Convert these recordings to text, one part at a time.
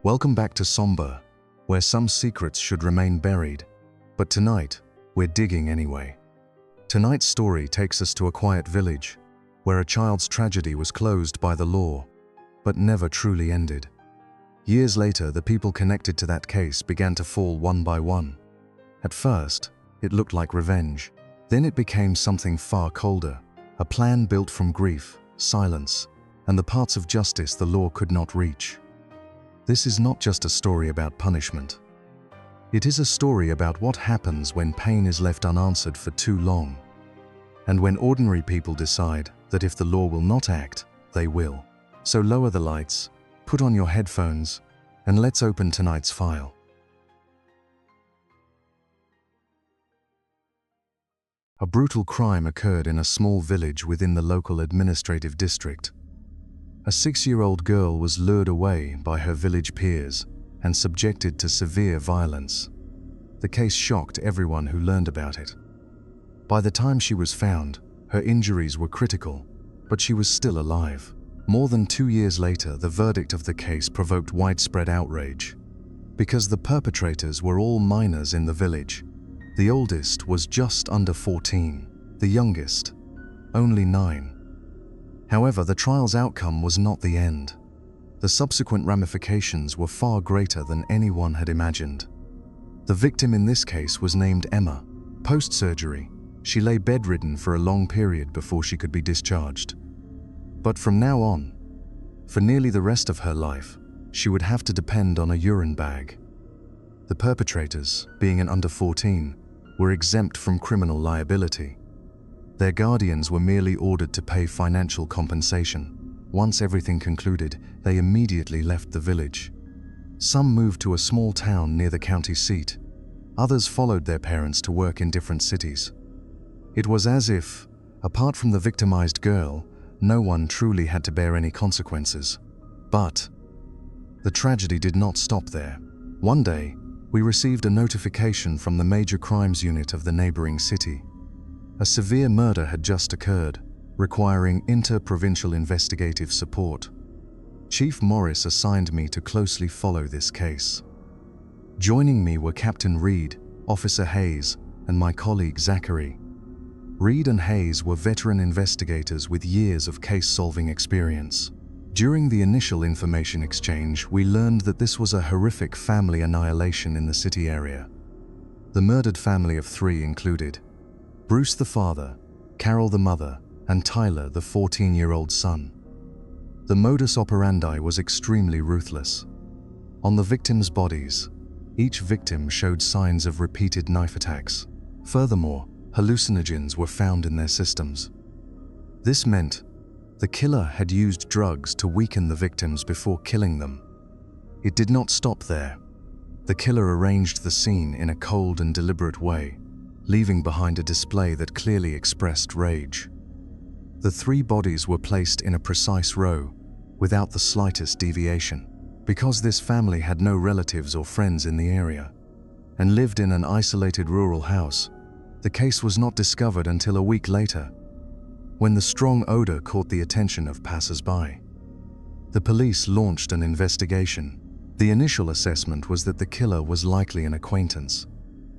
Welcome back to Somber, where some secrets should remain buried, but tonight, we're digging anyway. Tonight's story takes us to a quiet village, where a child's tragedy was closed by the law, but never truly ended. Years later, the people connected to that case began to fall one by one. At first, it looked like revenge. Then it became something far colder, a plan built from grief, silence, and the parts of justice the law could not reach. This is not just a story about punishment. It is a story about what happens when pain is left unanswered for too long, and when ordinary people decide that if the law will not act, they will. So lower the lights, put on your headphones, and let's open tonight's file. A brutal crime occurred in a small village within the local administrative district. A 6-year-old girl was lured away by her village peers and subjected to severe violence. The case shocked everyone who learned about it. By the time she was found, her injuries were critical, but she was still alive. More than 2 years later, the verdict of the case provoked widespread outrage. Because the perpetrators were all minors in the village. The oldest was just under 14, the youngest, only 9. However, the trial's outcome was not the end. The subsequent ramifications were far greater than anyone had imagined. The victim in this case was named Emma. Post-surgery, she lay bedridden for a long period before she could be discharged. But from now on, for nearly the rest of her life, she would have to depend on a urine bag. The perpetrators, being an under 14, were exempt from criminal liability. Their guardians were merely ordered to pay financial compensation. Once everything concluded, they immediately left the village. Some moved to a small town near the county seat. Others followed their parents to work in different cities. It was as if, apart from the victimized girl, no one truly had to bear any consequences. But the tragedy did not stop there. One day, we received a notification from the major crimes unit of the neighboring city. A severe murder had just occurred, requiring inter-provincial investigative support. Chief Morris assigned me to closely follow this case. Joining me were Captain Reed, Officer Hayes, and my colleague Zachary. Reed and Hayes were veteran investigators with years of case-solving experience. During the initial information exchange, we learned that this was a horrific family annihilation in the city area. The murdered family of 3 included Bruce the father, Carol the mother, and Tyler the 14-year-old son. The modus operandi was extremely ruthless. On the victims' bodies, each victim showed signs of repeated knife attacks. Furthermore, hallucinogens were found in their systems. This meant the killer had used drugs to weaken the victims before killing them. It did not stop there. The killer arranged the scene in a cold and deliberate way, leaving behind a display that clearly expressed rage. The 3 bodies were placed in a precise row, without the slightest deviation. Because this family had no relatives or friends in the area, and lived in an isolated rural house, the case was not discovered until a week later, when the strong odor caught the attention of passers-by. The police launched an investigation. The initial assessment was that the killer was likely an acquaintance,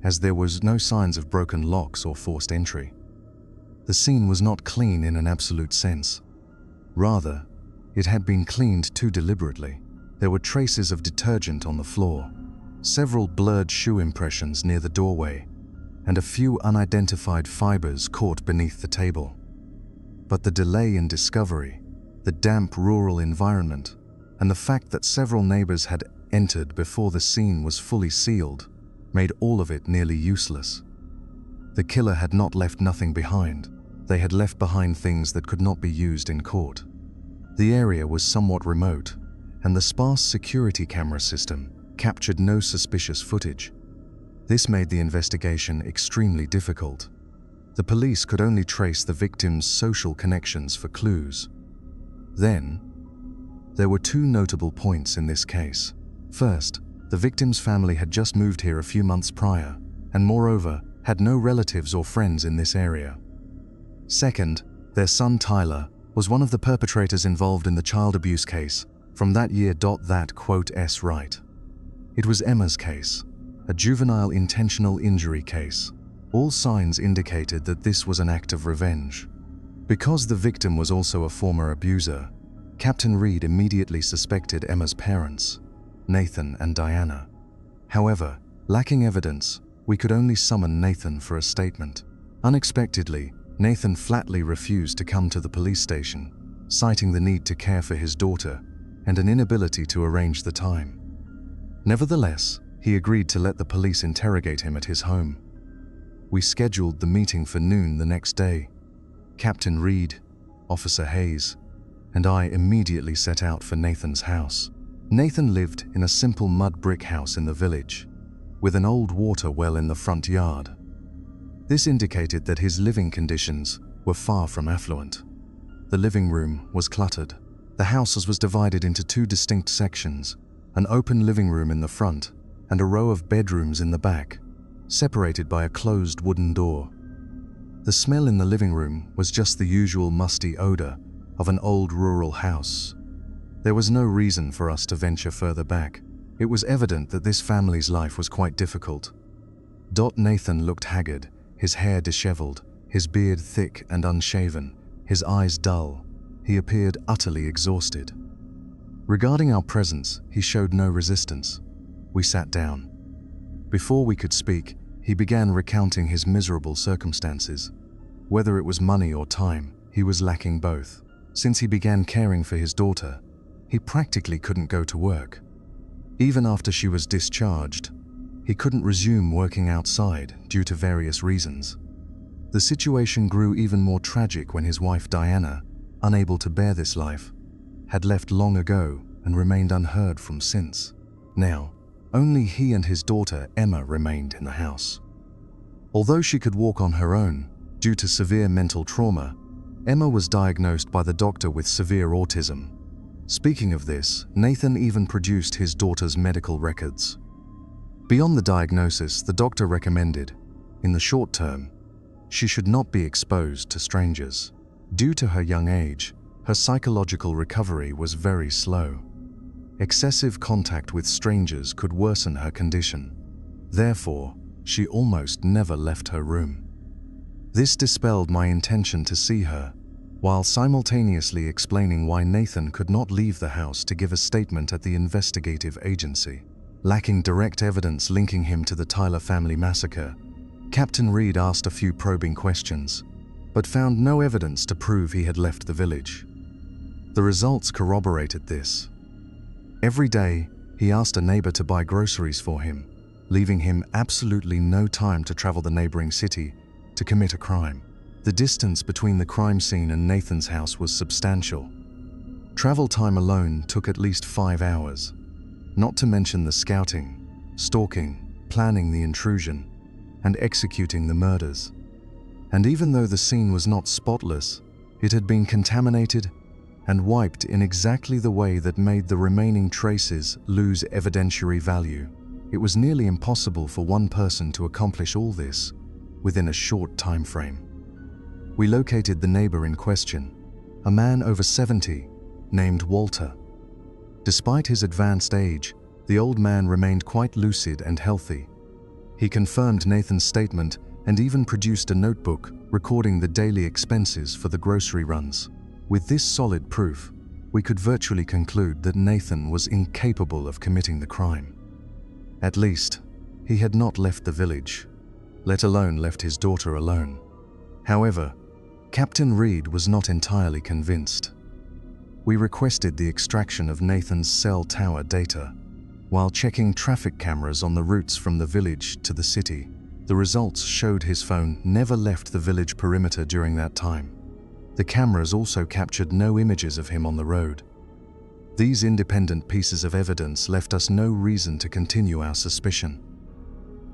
as there was no signs of broken locks or forced entry. The scene was not clean in an absolute sense. Rather, it had been cleaned too deliberately. There were traces of detergent on the floor, several blurred shoe impressions near the doorway, and a few unidentified fibers caught beneath the table. But the delay in discovery, the damp rural environment, and the fact that several neighbors had entered before the scene was fully sealed, made all of it nearly useless. The killer had not left nothing behind. They had left behind things that could not be used in court. The area was somewhat remote, and the sparse security camera system captured no suspicious footage. This made the investigation extremely difficult. The police could only trace the victim's social connections for clues. Then, there were 2 notable points in this case. First, the victim's family had just moved here a few months prior, and moreover, had no relatives or friends in this area. Second, their son Tyler was one of the perpetrators involved in the child abuse case, From that year. That quote s right. It was Emma's case, a juvenile intentional injury case. All signs indicated that this was an act of revenge. Because the victim was also a former abuser, Captain Reed immediately suspected Emma's parents, Nathan and Diana. However, lacking evidence, we could only summon Nathan for a statement. Unexpectedly, Nathan flatly refused to come to the police station, citing the need to care for his daughter and an inability to arrange the time. Nevertheless, he agreed to let the police interrogate him at his home. We scheduled the meeting for noon the next day. Captain Reed, Officer Hayes, and I immediately set out for Nathan's house. Nathan lived in a simple mud brick house in the village, with an old water well in the front yard. This indicated that his living conditions were far from affluent. The living room was cluttered. The house was divided into two distinct sections, an open living room in the front and a row of bedrooms in the back, separated by a closed wooden door. The smell in the living room was just the usual musty odor of an old rural house. There was no reason for us to venture further back. It was evident that this family's life was quite difficult. Nathan looked haggard, his hair disheveled, his beard thick and unshaven, his eyes dull. He appeared utterly exhausted. Regarding our presence, he showed no resistance. We sat down. Before we could speak, he began recounting his miserable circumstances. Whether it was money or time, he was lacking both. Since he began caring for his daughter, he practically couldn't go to work. Even after she was discharged, he couldn't resume working outside due to various reasons. The situation grew even more tragic when his wife Diana, unable to bear this life, had left long ago and remained unheard from since. Now, only he and his daughter Emma remained in the house. Although she could walk on her own, due to severe mental trauma, Emma was diagnosed by the doctor with severe autism. Speaking of this, Nathan even produced his daughter's medical records. Beyond the diagnosis, the doctor recommended, in the short term, she should not be exposed to strangers. Due to her young age, her psychological recovery was very slow. Excessive contact with strangers could worsen her condition. Therefore, she almost never left her room. This dispelled my intention to see her, while simultaneously explaining why Nathan could not leave the house to give a statement at the investigative agency. Lacking direct evidence linking him to the Tyler family massacre, Captain Reed asked a few probing questions, but found no evidence to prove he had left the village. The results corroborated this. Every day, he asked a neighbor to buy groceries for him, leaving him absolutely no time to travel the neighboring city to commit a crime. The distance between the crime scene and Nathan's house was substantial. Travel time alone took at least 5 hours, not to mention the scouting, stalking, planning the intrusion, and executing the murders. And even though the scene was not spotless, it had been contaminated and wiped in exactly the way that made the remaining traces lose evidentiary value. It was nearly impossible for one person to accomplish all this within a short time frame. We located the neighbor in question, a man over 70 named Walter. Despite his advanced age, the old man remained quite lucid and healthy. He confirmed Nathan's statement and even produced a notebook recording the daily expenses for the grocery runs. With this solid proof, we could virtually conclude that Nathan was incapable of committing the crime. At least, he had not left the village, let alone left his daughter alone. However, Captain Reed was not entirely convinced. We requested the extraction of Nathan's cell tower data. While checking traffic cameras on the routes from the village to the city, the results showed his phone never left the village perimeter during that time. The cameras also captured no images of him on the road. These independent pieces of evidence left us no reason to continue our suspicion.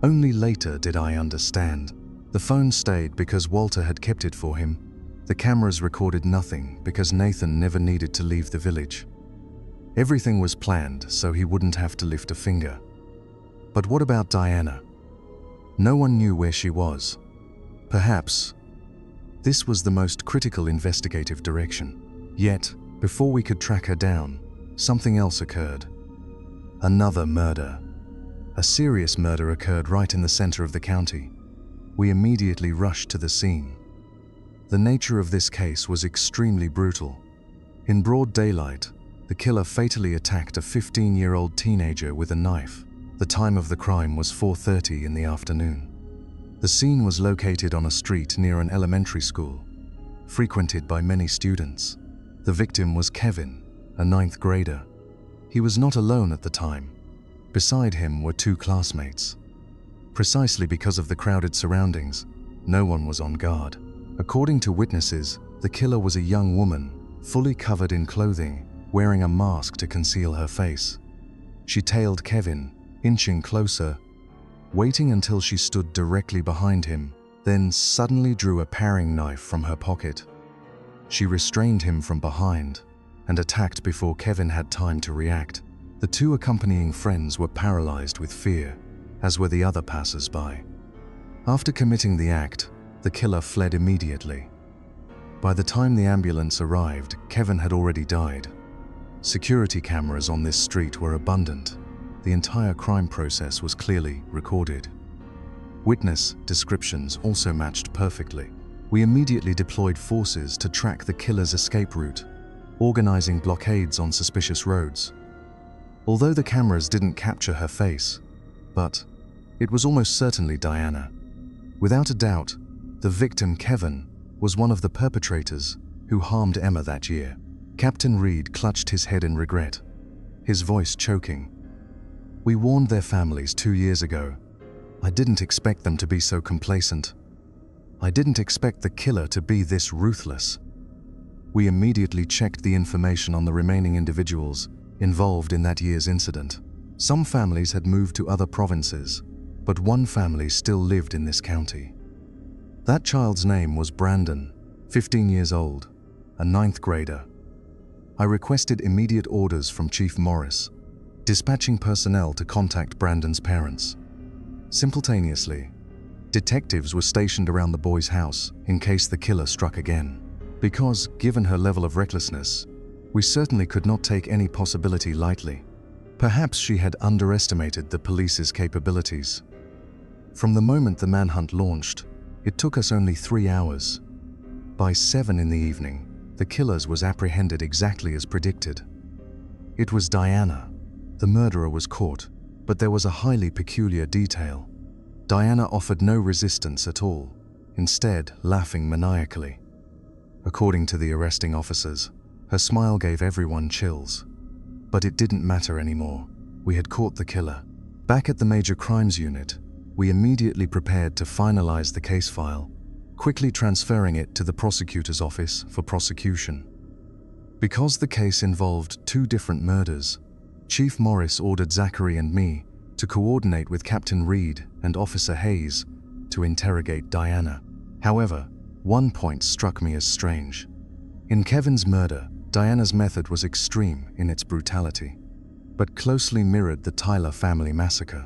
Only later did I understand. The phone stayed because Walter had kept it for him. The cameras recorded nothing because Nathan never needed to leave the village. Everything was planned so he wouldn't have to lift a finger. But what about Diana? No one knew where she was. Perhaps this was the most critical investigative direction. Yet, before we could track her down, something else occurred. Another murder. A serious murder occurred right in the center of the county. We immediately rushed to the scene. The nature of this case was extremely brutal. In broad daylight, the killer fatally attacked a 15-year-old teenager with a knife. The time of the crime was 4:30 in the afternoon. The scene was located on a street near an elementary school, frequented by many students. The victim was Kevin, a 9th grader. He was not alone at the time. Beside him were 2 classmates. Precisely because of the crowded surroundings, no one was on guard. According to witnesses, the killer was a young woman, fully covered in clothing, wearing a mask to conceal her face. She tailed Kevin, inching closer, waiting until she stood directly behind him, then suddenly drew a paring knife from her pocket. She restrained him from behind and attacked before Kevin had time to react. The 2 accompanying friends were paralyzed with fear, as were the other passers-by. After committing the act, the killer fled immediately. By the time the ambulance arrived, Kevin had already died. Security cameras on this street were abundant. The entire crime process was clearly recorded. Witness descriptions also matched perfectly. We immediately deployed forces to track the killer's escape route, organizing blockades on suspicious roads. Although the cameras didn't capture her face, but it was almost certainly Diana. Without a doubt, the victim, Kevin, was one of the perpetrators who harmed Emma that year. Captain Reed clutched his head in regret, his voice choking. "We warned their families 2 years ago. I didn't expect them to be so complacent. I didn't expect the killer to be this ruthless." We immediately checked the information on the remaining individuals involved in that year's incident. Some families had moved to other provinces, but one family still lived in this county. That child's name was Brandon, 15 years old, a 9th grader. I requested immediate orders from Chief Morris, dispatching personnel to contact Brandon's parents. Simultaneously, detectives were stationed around the boy's house in case the killer struck again. Because, given her level of recklessness, we certainly could not take any possibility lightly. Perhaps she had underestimated the police's capabilities. From the moment the manhunt launched, it took us only 3 hours. By 7 in the evening, the killer was apprehended exactly as predicted. It was Diana. The murderer was caught, but there was a highly peculiar detail. Diana offered no resistance at all, instead laughing maniacally. According to the arresting officers, her smile gave everyone chills. But it didn't matter anymore. We had caught the killer. Back at the Major Crimes Unit, we immediately prepared to finalize the case file, quickly transferring it to the prosecutor's office for prosecution. Because the case involved 2 different murders, Chief Morris ordered Zachary and me to coordinate with Captain Reed and Officer Hayes to interrogate Diana. However, one point struck me as strange. In Kevin's murder, Diana's method was extreme in its brutality, but closely mirrored the Tyler family massacre.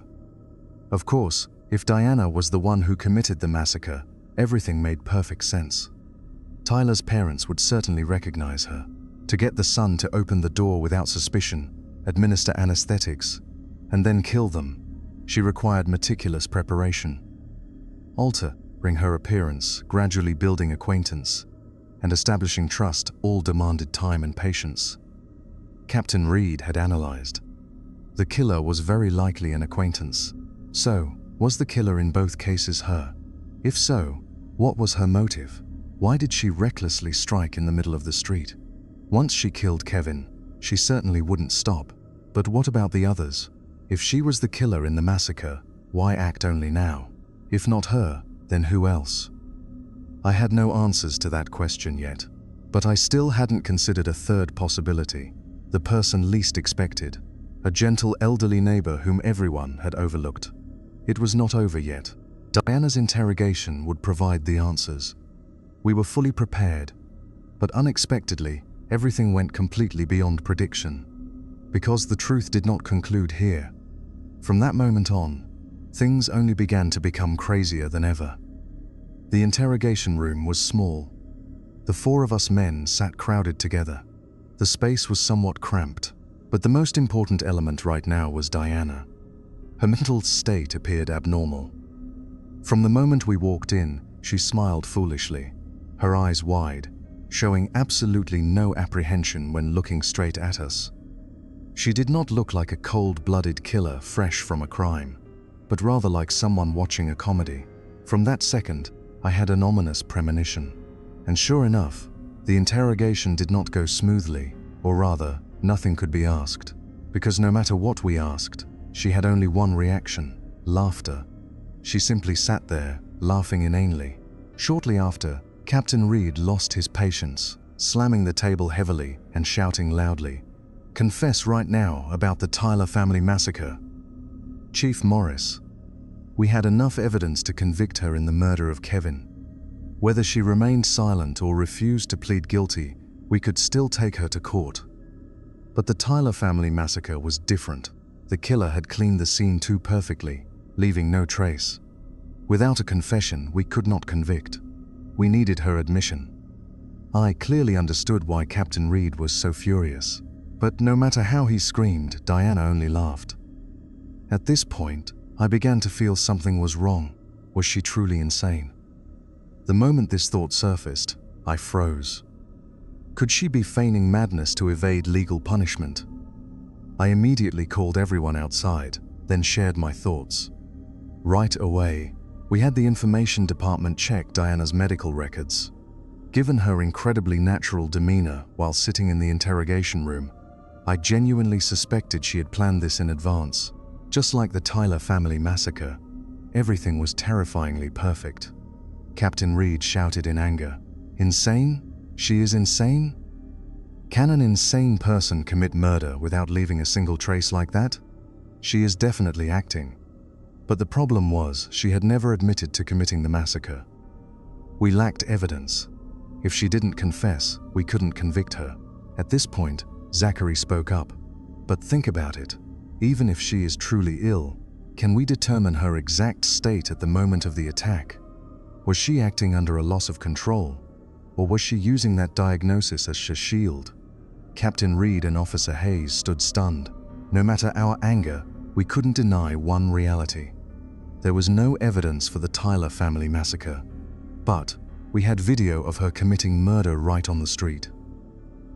Of course, if Diana was the one who committed the massacre, everything made perfect sense. Tyler's parents would certainly recognize her. To get the son to open the door without suspicion, administer anesthetics, and then kill them, she required meticulous preparation. Altering her appearance, gradually building acquaintance, and establishing trust all demanded time and patience. Captain Reed had analyzed. The killer was very likely an acquaintance. So, was the killer in both cases her? If so, what was her motive? Why did she recklessly strike in the middle of the street? Once she killed Kevin, she certainly wouldn't stop. But what about the others? If she was the killer in the massacre, why act only now? If not her, then who else? I had no answers to that question yet, but I still hadn't considered a third possibility, the person least expected, a gentle elderly neighbor whom everyone had overlooked. It was not over yet. Diana's interrogation would provide the answers. We were fully prepared, but unexpectedly, everything went completely beyond prediction. Because the truth did not conclude here. From that moment on, things only began to become crazier than ever. The interrogation room was small. The 4 of us men sat crowded together. The space was somewhat cramped, But the most important element right now was Diana. Her mental state appeared abnormal. From the moment we walked in, she smiled foolishly, her eyes wide, showing absolutely no apprehension when looking straight at us. She did not look like a cold-blooded killer fresh from a crime, but rather like someone watching a comedy. From that second, I had an ominous premonition. And sure enough, the interrogation did not go smoothly, or rather, nothing could be asked, because no matter what we asked, she had only one reaction: laughter. She simply sat there, laughing inanely. Shortly after, Captain Reed lost his patience, slamming the table heavily and shouting loudly, "Confess right now about the Tyler family massacre." Chief Morris. We had enough evidence to convict her in the murder of Kevin. Whether she remained silent or refused to plead guilty, we could still take her to court. But the Tyler family massacre was different. The killer had cleaned the scene too perfectly, leaving no trace. Without a confession, we could not convict. We needed her admission. I clearly understood why Captain Reed was so furious. But no matter how he screamed, Diana only laughed. At this point, I began to feel something was wrong. Was she truly insane? The moment this thought surfaced, I froze. Could she be feigning madness to evade legal punishment? I immediately called everyone outside, then shared my thoughts. Right away, we had the information department check Diana's medical records. Given her incredibly natural demeanor while sitting in the interrogation room, I genuinely suspected she had planned this in advance. Just like the Tyler family massacre, everything was terrifyingly perfect. Captain Reed shouted in anger, "Insane? She is insane? Can an insane person commit murder without leaving a single trace like that? She is definitely acting." But the problem was, she had never admitted to committing the massacre. We lacked evidence. If she didn't confess, we couldn't convict her. At this point, Zachary spoke up. "But think about it. Even if she is truly ill, can we determine her exact state at the moment of the attack? Was she acting under a loss of control? Or was she using that diagnosis as a shield?" Captain Reed and Officer Hayes stood stunned. No matter our anger, we couldn't deny one reality. There was no evidence for the Tyler family massacre, but we had video of her committing murder right on the street.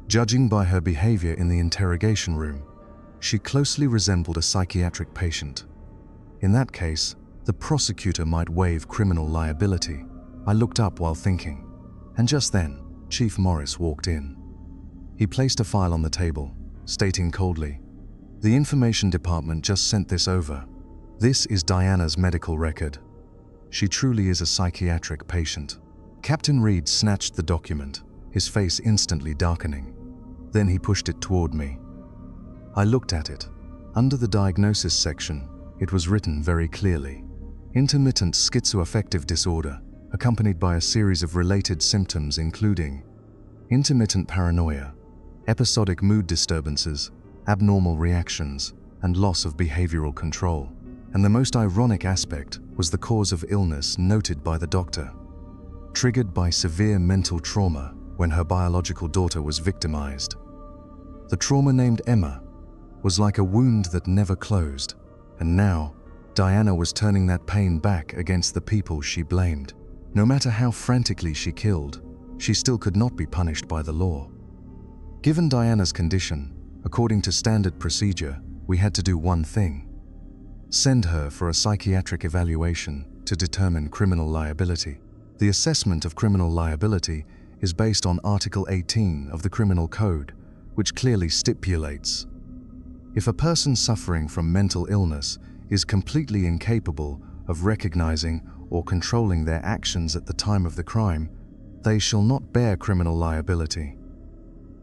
Judging by her behavior in the interrogation room, she closely resembled a psychiatric patient. In that case, the prosecutor might waive criminal liability. I looked up while thinking, and just then, Chief Morris walked in. He placed a file on the table, stating coldly, "The information department just sent this over. This is Diana's medical record. She truly is a psychiatric patient." Captain Reed snatched the document, his face instantly darkening. Then he pushed it toward me. I looked at it. Under the diagnosis section, it was written very clearly: intermittent schizoaffective disorder, accompanied by a series of related symptoms including intermittent paranoia, episodic mood disturbances, abnormal reactions, and loss of behavioral control. And the most ironic aspect was the cause of illness noted by the doctor: triggered by severe mental trauma when her biological daughter was victimized. The trauma, named Emma, was like a wound that never closed, and now Diana was turning that pain back against the people she blamed. No matter how frantically she killed, she still could not be punished by the law. Given Diana's condition, according to standard procedure, we had to do one thing: send her for a psychiatric evaluation to determine criminal liability. The assessment of criminal liability is based on Article 18 of the Criminal Code, which clearly stipulates, if a person suffering from mental illness is completely incapable of recognizing or controlling their actions at the time of the crime, they shall not bear criminal liability.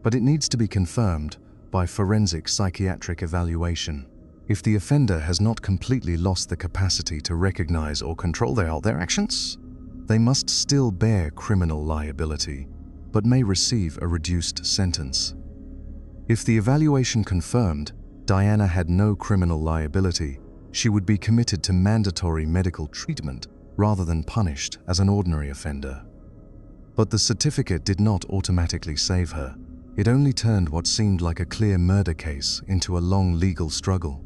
But it needs to be confirmed by forensic psychiatric evaluation. If the offender has not completely lost the capacity to recognize or control their actions, they must still bear criminal liability, but may receive a reduced sentence. If the evaluation confirmed Diana had no criminal liability, she would be committed to mandatory medical treatment rather than punished as an ordinary offender. But the certificate did not automatically save her. It only turned what seemed like a clear murder case into a long legal struggle.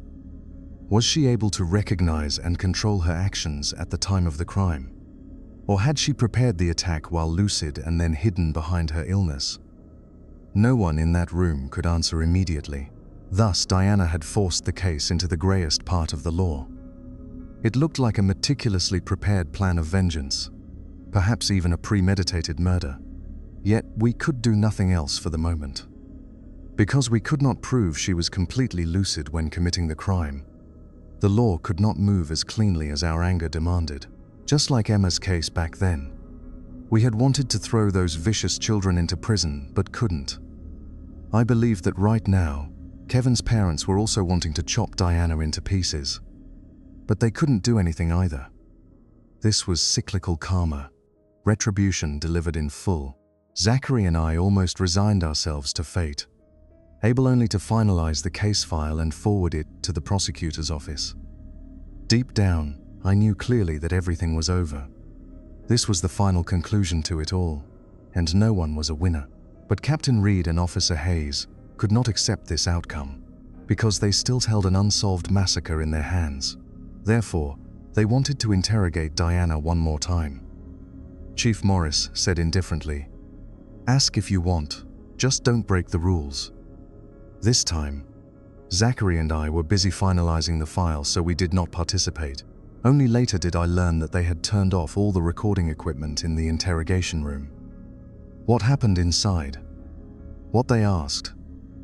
Was she able to recognize and control her actions at the time of the crime? Or had she prepared the attack while lucid and then hidden behind her illness? No one in that room could answer immediately. Thus, Diana had forced the case into the greyest part of the law. It looked like a meticulously prepared plan of vengeance, perhaps even a premeditated murder. Yet we could do nothing else for the moment. Because we could not prove she was completely lucid when committing the crime, the law could not move as cleanly as our anger demanded. Just like Emma's case back then, we had wanted to throw those vicious children into prison but couldn't. I believe that right now, Kevin's parents were also wanting to chop Diana into pieces, but they couldn't do anything either. This was cyclical karma, retribution delivered in full. Zachary and I almost resigned ourselves to fate, able only to finalize the case file and forward it to the prosecutor's office. Deep down, I knew clearly that everything was over. This was the final conclusion to it all, and no one was a winner. But Captain Reed and Officer Hayes could not accept this outcome, because they still held an unsolved massacre in their hands. Therefore, they wanted to interrogate Diana one more time. Chief Morris said indifferently, "Ask if you want, just don't break the rules." This time, Zachary and I were busy finalizing the file, so we did not participate. Only later did I learn that they had turned off all the recording equipment in the interrogation room. What happened inside, what they asked,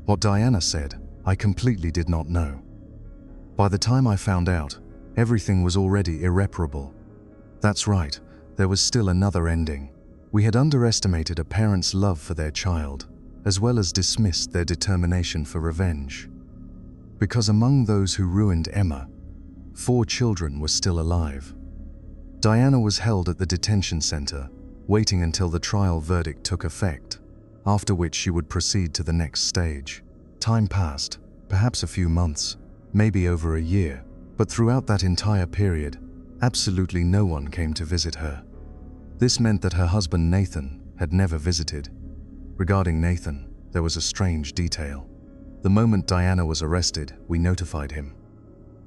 what Diana said, I completely did not know. By the time I found out, everything was already irreparable. That's right, there was still another ending. We had underestimated a parent's love for their child, as well as dismissed their determination for revenge. Because among those who ruined Emma, 4 children were still alive. Diana was held at the detention center, waiting until the trial verdict took effect, after which she would proceed to the next stage. Time passed, perhaps a few months, maybe over a year, but throughout that entire period, absolutely no one came to visit her. This meant that her husband Nathan had never visited. Regarding Nathan, there was a strange detail. The moment Diana was arrested, we notified him.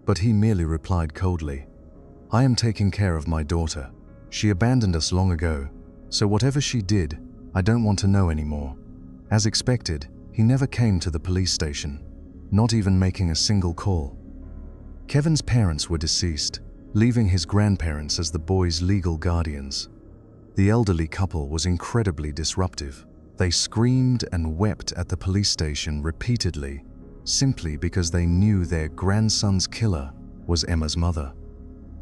But he merely replied coldly, "I am taking care of my daughter. She abandoned us long ago, so whatever she did, I don't want to know anymore." As expected, he never came to the police station, not even making a single call. Kevin's parents were deceased, leaving his grandparents as the boy's legal guardians. The elderly couple was incredibly disruptive. They screamed and wept at the police station repeatedly, simply because they knew their grandson's killer was Emma's mother.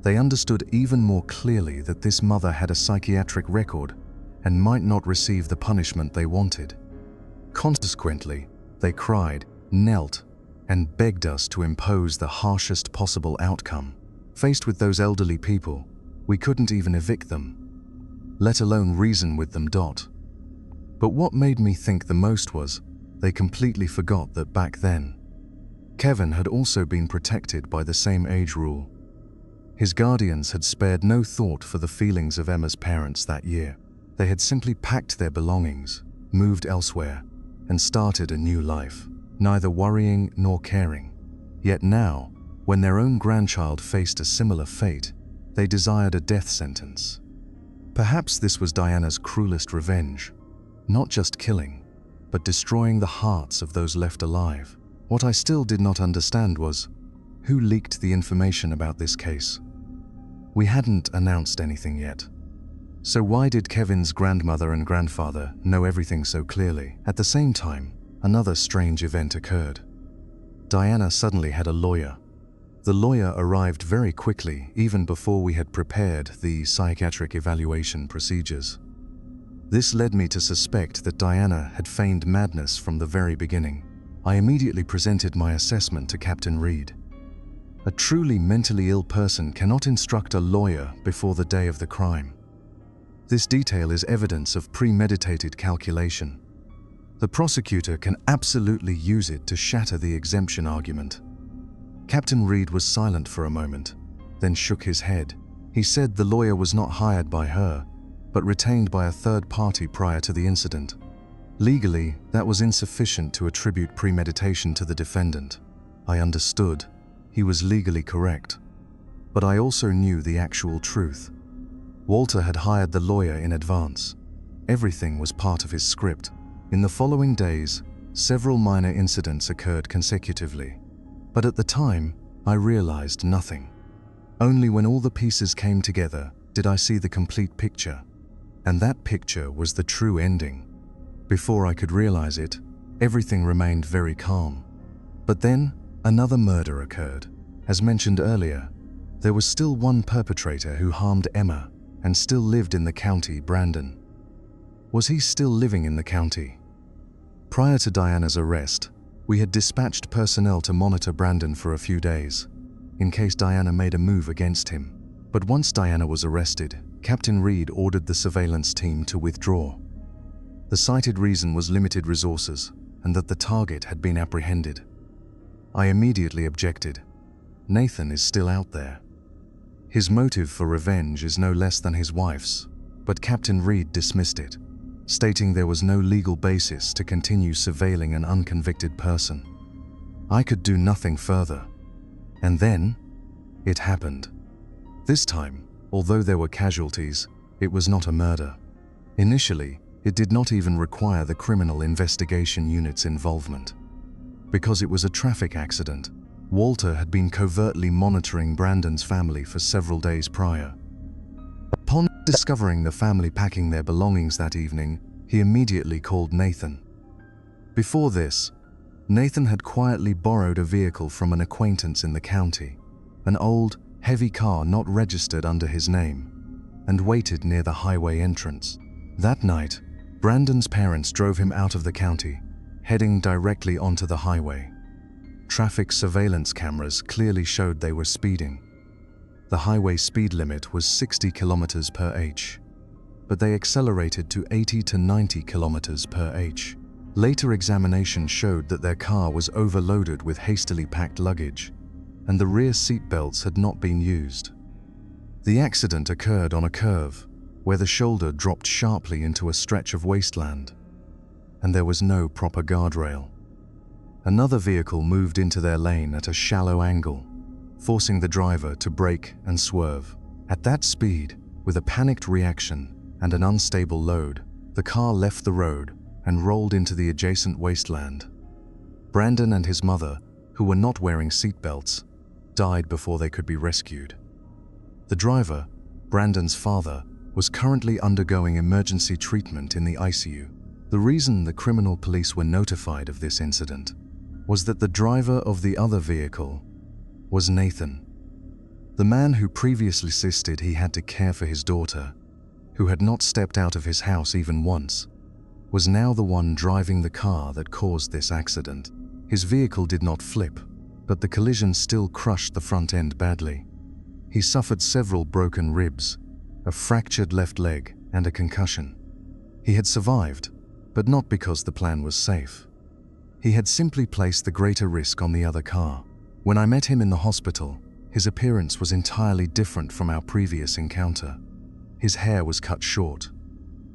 They understood even more clearly that this mother had a psychiatric record and might not receive the punishment they wanted. Consequently, they cried, knelt, and begged us to impose the harshest possible outcome. Faced with those elderly people, we couldn't even evict them, let alone reason with them. But what made me think the most was, they completely forgot that back then, Kevin had also been protected by the same age rule. His guardians had spared no thought for the feelings of Emma's parents that year. They had simply packed their belongings, moved elsewhere, and started a new life, neither worrying nor caring. Yet now, when their own grandchild faced a similar fate, they desired a death sentence. Perhaps this was Diana's cruelest revenge, not just killing, but destroying the hearts of those left alive. What I still did not understand was, who leaked the information about this case? We hadn't announced anything yet. So why did Kevin's grandmother and grandfather know everything so clearly? At the same time, another strange event occurred. Diana suddenly had a lawyer. The lawyer arrived very quickly, even before we had prepared the psychiatric evaluation procedures. This led me to suspect that Diana had feigned madness from the very beginning. I immediately presented my assessment to Captain Reed. A truly mentally ill person cannot instruct a lawyer before the day of the crime. This detail is evidence of premeditated calculation. The prosecutor can absolutely use it to shatter the exemption argument. Captain Reed was silent for a moment, then shook his head. He said the lawyer was not hired by her, but retained by a third party prior to the incident. Legally, that was insufficient to attribute premeditation to the defendant. I understood. He was legally correct. But I also knew the actual truth. Walter had hired the lawyer in advance. Everything was part of his script. In the following days, several minor incidents occurred consecutively. But at the time, I realized nothing. Only when all the pieces came together did I see the complete picture. And that picture was the true ending. Before I could realize it, everything remained very calm. But then, another murder occurred. As mentioned earlier, there was still one perpetrator who harmed Emma and still lived in the county, Brandon. Was he still living in the county? Prior to Diana's arrest, we had dispatched personnel to monitor Brandon for a few days, in case Diana made a move against him. But once Diana was arrested, Captain Reed ordered the surveillance team to withdraw. The cited reason was limited resources and that the target had been apprehended. I immediately objected. Nathan is still out there. His motive for revenge is no less than his wife's, but Captain Reed dismissed it, stating there was no legal basis to continue surveilling an unconvicted person. I could do nothing further. And then, it happened. This time, although there were casualties, it was not a murder. Initially, it did not even require the criminal investigation unit's involvement. Because it was a traffic accident, Walter had been covertly monitoring Brandon's family for several days prior. Upon discovering the family packing their belongings that evening, he immediately called Nathan. Before this, Nathan had quietly borrowed a vehicle from an acquaintance in the county, an old, heavy car not registered under his name, and waited near the highway entrance. That night, Brandon's parents drove him out of the county, heading directly onto the highway. Traffic surveillance cameras clearly showed they were speeding. The highway speed limit was 60 kilometers per h, but they accelerated to 80 to 90 kilometers per h. Later examination showed that their car was overloaded with hastily packed luggage, and the rear seat belts had not been used. The accident occurred on a curve, where the shoulder dropped sharply into a stretch of wasteland, and there was no proper guardrail. Another vehicle moved into their lane at a shallow angle, forcing the driver to brake and swerve. At that speed, with a panicked reaction and an unstable load, the car left the road and rolled into the adjacent wasteland. Brandon and his mother, who were not wearing seatbelts, died before they could be rescued. The driver, Brandon's father, was currently undergoing emergency treatment in the ICU. The reason the criminal police were notified of this incident was that the driver of the other vehicle was Nathan, the man who previously insisted he had to care for his daughter, who had not stepped out of his house even once, was now the one driving the car that caused this accident. His vehicle did not flip, but the collision still crushed the front end badly. He suffered several broken ribs, a fractured left leg, and a concussion. He had survived, but not because the plan was safe. He had simply placed the greater risk on the other car. When I met him in the hospital, his appearance was entirely different from our previous encounter. His hair was cut short.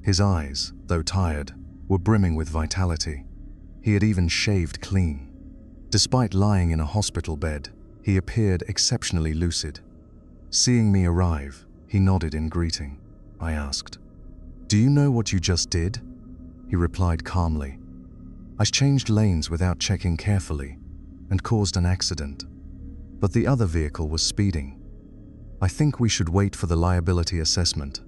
His eyes, though tired, were brimming with vitality. He had even shaved clean. Despite lying in a hospital bed, he appeared exceptionally lucid. Seeing me arrive, he nodded in greeting. I asked, "Do you know what you just did?" He replied calmly, "I changed lanes without checking carefully and caused an accident. But the other vehicle was speeding. I think we should wait for the liability assessment."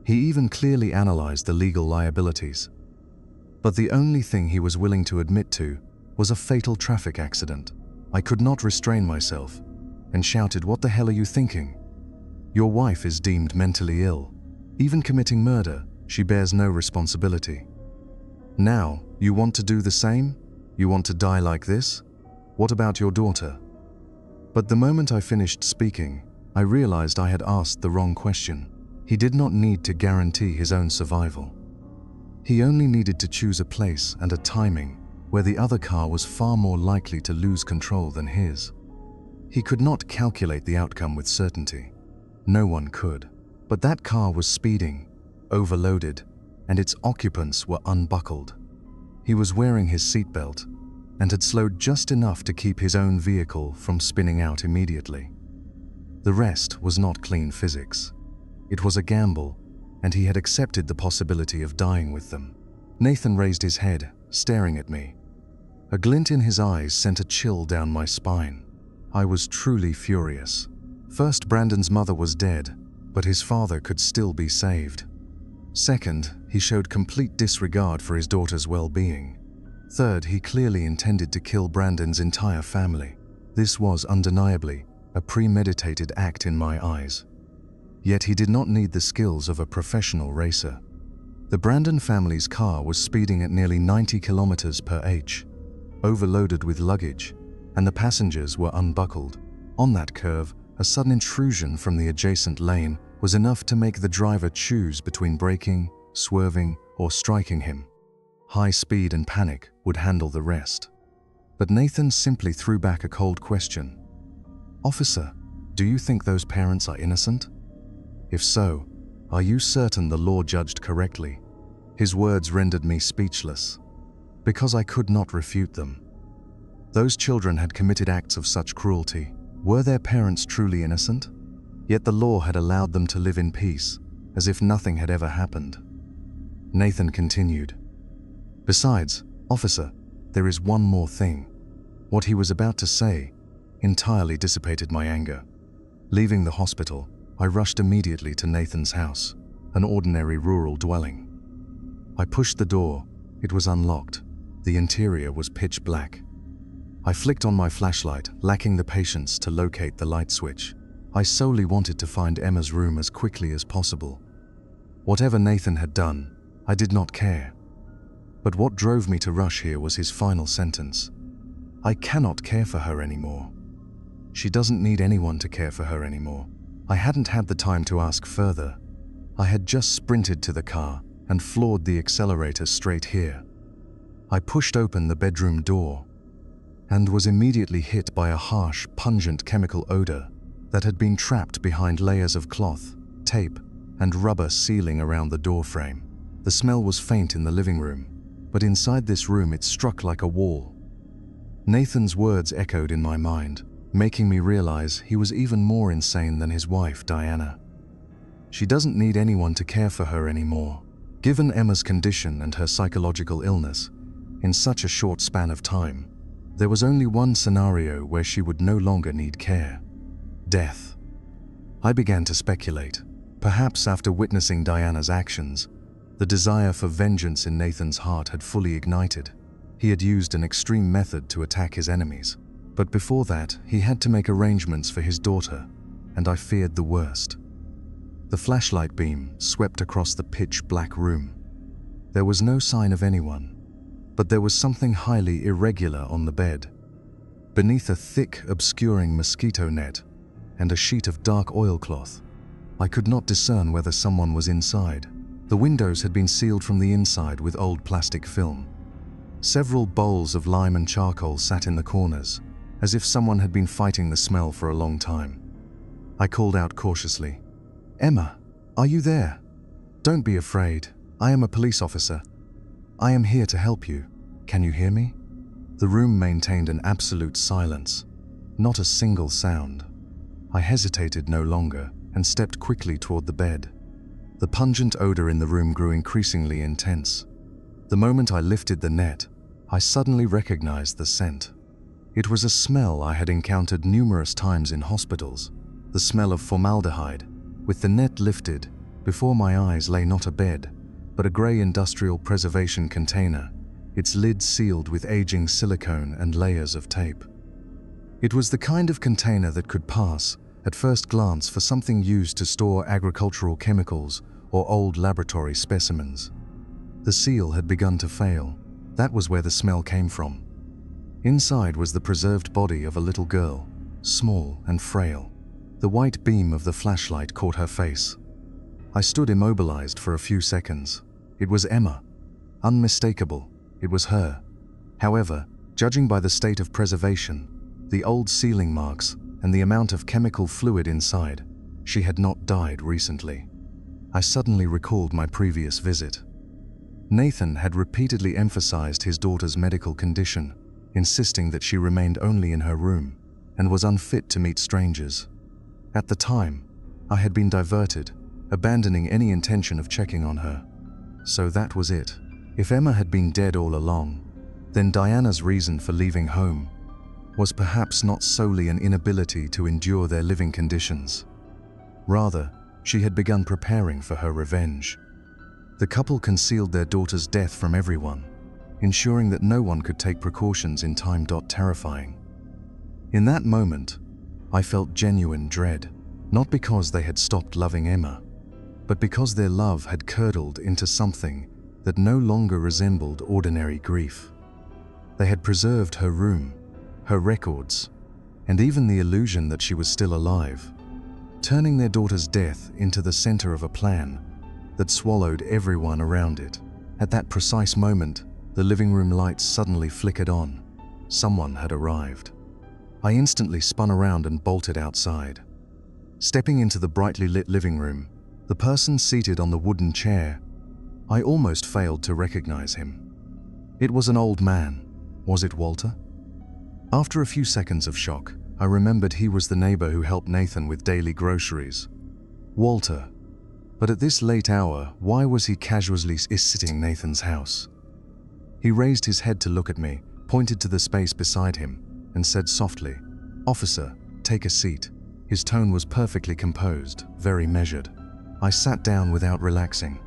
He even clearly analyzed the legal liabilities. But the only thing he was willing to admit to was a fatal traffic accident. I could not restrain myself and shouted, "What the hell are you thinking? Your wife is deemed mentally ill. Even committing murder, she bears no responsibility. Now, you want to do the same? You want to die like this? What about your daughter?" But the moment I finished speaking, I realized I had asked the wrong question. He did not need to guarantee his own survival. He only needed to choose a place and a timing where the other car was far more likely to lose control than his. He could not calculate the outcome with certainty. No one could. But that car was speeding, overloaded, and its occupants were unbuckled. He was wearing his seatbelt and had slowed just enough to keep his own vehicle from spinning out immediately. The rest was not clean physics. It was a gamble, and he had accepted the possibility of dying with them. Nathan raised his head, staring at me. A glint in his eyes sent a chill down my spine. I was truly furious. First, Brandon's mother was dead, but his father could still be saved. Second, he showed complete disregard for his daughter's well-being. Third, he clearly intended to kill Brandon's entire family. This was undeniably a premeditated act in my eyes. Yet he did not need the skills of a professional racer. The Brandon family's car was speeding at nearly 90 kilometers per h, overloaded with luggage, and the passengers were unbuckled. On that curve, a sudden intrusion from the adjacent lane was enough to make the driver choose between braking, swerving, or striking him. High speed and panic would handle the rest. But Nathan simply threw back a cold question. "Officer, do you think those parents are innocent? If so, are you certain the law judged correctly?" His words rendered me speechless, because I could not refute them. Those children had committed acts of such cruelty. Were their parents truly innocent? Yet the law had allowed them to live in peace, as if nothing had ever happened. Nathan continued. "Besides, officer, there is one more thing." What he was about to say entirely dissipated my anger. Leaving the hospital, I rushed immediately to Nathan's house, an ordinary rural dwelling. I pushed the door. It was unlocked. The interior was pitch black. I flicked on my flashlight, lacking the patience to locate the light switch. I solely wanted to find Emma's room as quickly as possible. Whatever Nathan had done, I did not care. But what drove me to rush here was his final sentence. "I cannot care for her anymore." She doesn't need anyone to care for her anymore. I hadn't had the time to ask further. I had just sprinted to the car and floored the accelerator straight here. I pushed open the bedroom door and was immediately hit by a harsh, pungent chemical odor that had been trapped behind layers of cloth, tape, and rubber sealing around the door frame. The smell was faint in the living room, but inside this room it struck like a wall. Nathan's words echoed in my mind, making me realize he was even more insane than his wife, Diana. She doesn't need anyone to care for her anymore. Given Emma's condition and her psychological illness, in such a short span of time, there was only one scenario where she would no longer need care: death. I began to speculate. Perhaps after witnessing Diana's actions, the desire for vengeance in Nathan's heart had fully ignited. He had used an extreme method to attack his enemies. But before that, he had to make arrangements for his daughter, and I feared the worst. The flashlight beam swept across the pitch-black room. There was no sign of anyone, but there was something highly irregular on the bed. Beneath a thick, obscuring mosquito net and a sheet of dark oilcloth, I could not discern whether someone was inside. The windows had been sealed from the inside with old plastic film. Several bowls of lime and charcoal sat in the corners, as if someone had been fighting the smell for a long time. I called out cautiously, "Emma, are you there? Don't be afraid. I am a police officer. I am here to help you. Can you hear me?" The room maintained an absolute silence, not a single sound. I hesitated no longer and stepped quickly toward the bed. The pungent odor in the room grew increasingly intense. The moment I lifted the net, I suddenly recognized the scent. It was a smell I had encountered numerous times in hospitals, the smell of formaldehyde. With the net lifted, before my eyes lay not a bed, but a grey industrial preservation container, its lid sealed with aging silicone and layers of tape. It was the kind of container that could pass, at first glance, for something used to store agricultural chemicals or old laboratory specimens. The seal had begun to fail. That was where the smell came from. Inside was the preserved body of a little girl, small and frail. The white beam of the flashlight caught her face. I stood immobilized for a few seconds. It was Emma. Unmistakable. It was her. However, judging by the state of preservation, the old sealing marks, and the amount of chemical fluid inside, she had not died recently. I suddenly recalled my previous visit. Nathan had repeatedly emphasized his daughter's medical condition, insisting that she remained only in her room and was unfit to meet strangers. At the time, I had been diverted, abandoning any intention of checking on her. So that was it. If Emma had been dead all along, then Diana's reason for leaving home was perhaps not solely an inability to endure their living conditions. Rather, she had begun preparing for her revenge. The couple concealed their daughter's death from everyone, ensuring that no one could take precautions in time. Terrifying. In that moment, I felt genuine dread, not because they had stopped loving Emma, but because their love had curdled into something that no longer resembled ordinary grief. They had preserved her room, her records, and even the illusion that she was still alive, turning their daughter's death into the center of a plan that swallowed everyone around it. At that precise moment, the living room lights suddenly flickered on. Someone had arrived. I instantly spun around and bolted outside. Stepping into the brightly lit living room, the person seated on the wooden chair, I almost failed to recognize him. It was an old man. Was it Walter? After a few seconds of shock, I remembered he was the neighbor who helped Nathan with daily groceries. Walter. But at this late hour, why was he casually sitting in Nathan's house? He raised his head to look at me, pointed to the space beside him, and said softly, "Officer, take a seat." His tone was perfectly composed, very measured. I sat down without relaxing.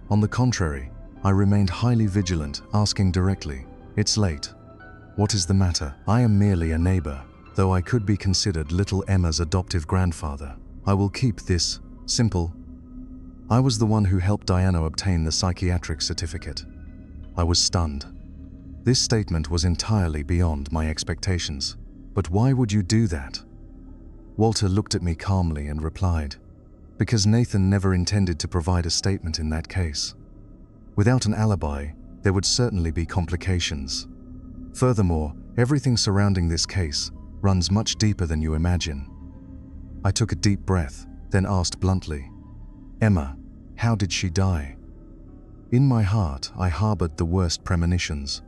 On the contrary, I remained highly vigilant, asking directly, "It's late. What is the matter?" "I am merely a neighbor, though I could be considered little Emma's adoptive grandfather. I will keep this simple. I was the one who helped Diana obtain the psychiatric certificate." I was stunned. This statement was entirely beyond my expectations. "But why would you do that?" Walter looked at me calmly and replied, "Because Nathan never intended to provide a statement in that case. Without an alibi, there would certainly be complications. Furthermore, everything surrounding this case runs much deeper than you imagine." I took a deep breath, then asked bluntly, "Emma, how did she die?" In my heart, I harbored the worst premonitions.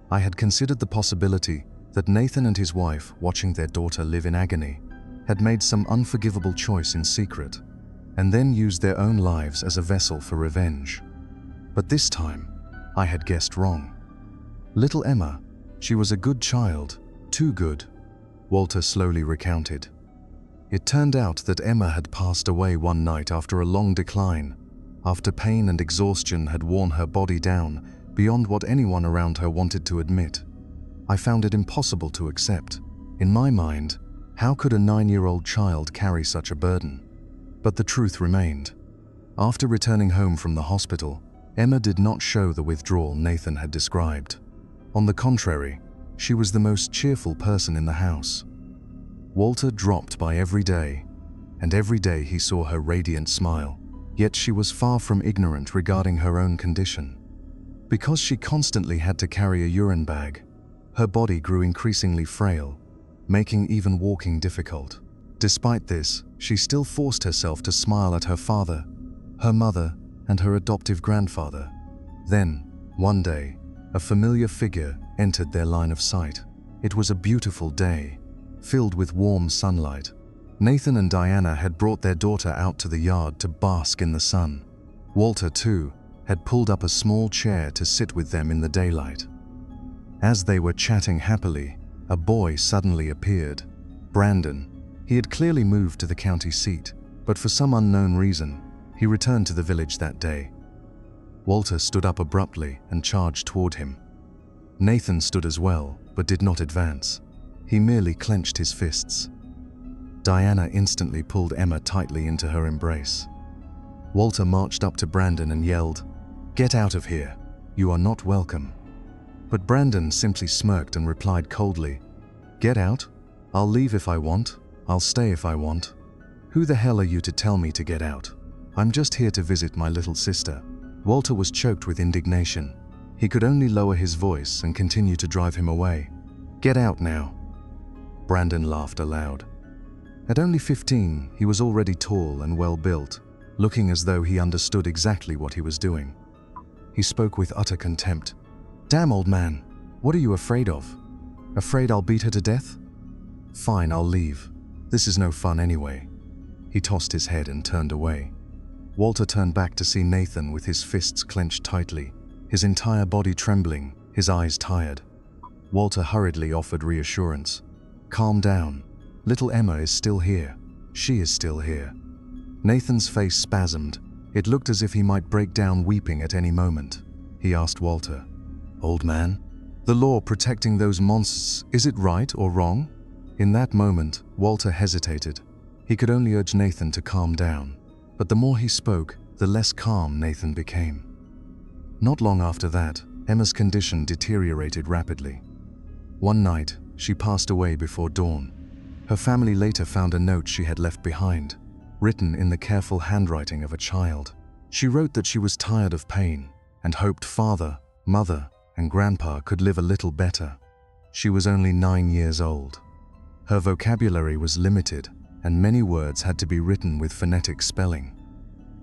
I had considered the possibility that Nathan and his wife, watching their daughter live in agony, had made some unforgivable choice in secret, and then used their own lives as a vessel for revenge. But this time, I had guessed wrong. Little Emma, she was a good child, too good, Walter slowly recounted. It turned out that Emma had passed away one night after a long decline, after pain and exhaustion had worn her body down beyond what anyone around her wanted to admit. I found it impossible to accept. In my mind, how could a 9-year-old child carry such a burden? But the truth remained. After returning home from the hospital, Emma did not show the withdrawal Nathan had described. On the contrary, she was the most cheerful person in the house. Walter dropped by every day, and every day he saw her radiant smile. Yet she was far from ignorant regarding her own condition. Because she constantly had to carry a urine bag, her body grew increasingly frail, making even walking difficult. Despite this, she still forced herself to smile at her father, her mother, and her adoptive grandfather. Then, one day, a familiar figure entered their line of sight. It was a beautiful day, filled with warm sunlight. Nathan and Diana had brought their daughter out to the yard to bask in the sun. Walter, too, had pulled up a small chair to sit with them in the daylight. As they were chatting happily, a boy suddenly appeared. Brandon. He had clearly moved to the county seat, but for some unknown reason, he returned to the village that day. Walter stood up abruptly and charged toward him. Nathan stood as well, but did not advance. He merely clenched his fists. Diana instantly pulled Emma tightly into her embrace. Walter marched up to Brandon and yelled, "Get out of here. You are not welcome." But Brandon simply smirked and replied coldly, "Get out? I'll leave if I want. I'll stay if I want. Who the hell are you to tell me to get out? I'm just here to visit my little sister." Walter was choked with indignation. He could only lower his voice and continue to drive him away. "Get out now." Brandon laughed aloud. At only 15, he was already tall and well-built, looking as though he understood exactly what he was doing. He spoke with utter contempt. "Damn, old man, what are you afraid of? Afraid I'll beat her to death? Fine, I'll leave. This is no fun anyway." He tossed his head and turned away. Walter turned back to see Nathan with his fists clenched tightly, his entire body trembling, his eyes tired. Walter hurriedly offered reassurance. "Calm down. Little Emma is still here. She is still here." Nathan's face spasmed. It looked as if he might break down weeping at any moment. He asked Walter, "Old man, the law protecting those monsters, is it right or wrong?" In that moment, Walter hesitated. He could only urge Nathan to calm down, but the more he spoke, the less calm Nathan became. Not long after that, Emma's condition deteriorated rapidly. One night, she passed away before dawn. Her family later found a note she had left behind, written in the careful handwriting of a child. She wrote that she was tired of pain and hoped father, mother, and grandpa could live a little better. She was only 9 years old. Her vocabulary was limited, and many words had to be written with phonetic spelling.